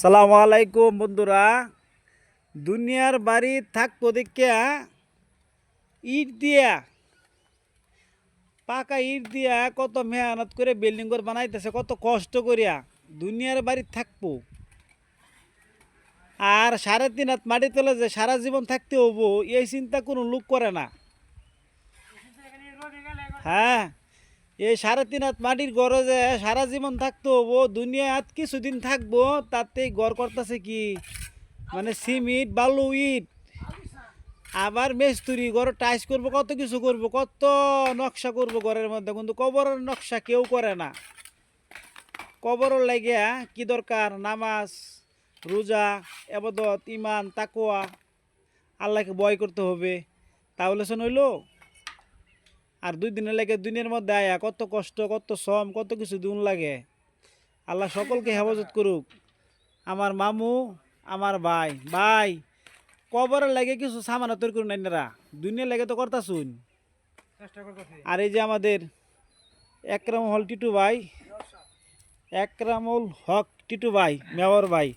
সালামু আলাইকুম বন্ধুরা। দুনিয়ার বাড়ি থাকবো দেখিয়া ইট দিয়া, পাকা ইট দিয়া কত মেহনত করে বিল্ডিং করে বানাইতেছে, কত কষ্ট করিয়া দুনিয়ার বাড়ি থাকবো। আর 3.5 হাত মাটি তোলে যে সারা জীবন থাকতে হবো, এই চিন্তা কোনো লোক করে না। হ্যাঁ, এই 3.5 হাত মাটির ঘরে যে সারা জীবন থাকতে হবো, দুনিয়াত কিছুদিন থাকবো, তাতেই ঘর করতেছে কি মানে সিমেন্ট বালু ইট, আবার মেস্তুরি ঘর টাইস করবো, কত কিছু করবো, কত নকশা করবো ঘরের মধ্যে, কিন্তু কবরের নকশা কেউ করে না। কবরের লাগিয়া কি দরকার? নামাজ, রোজা, এবাদত, ইমান, তাকওয়া, আল্লাহকে ভয় করতে হবে, তাহলে শোন হইলো। আর 2 দিনের লাগে দুনিয়ার মধ্যে আয়া কত কষ্ট, কত শ্রম, কত কিছু দিন লাগে। আল্লাহ সকলকে হেফাজত করুক। আমার মামু, আমার ভাই ভাই কবরের লাগে কিছু সামান তৈরি করুন না, দুনিয়ার লাগে তো করতাছুন। আর এই যে আমাদের একরামুল হক টিটু ভাই, একরামুল হক টিটু ভাই, মেয়র ভাই,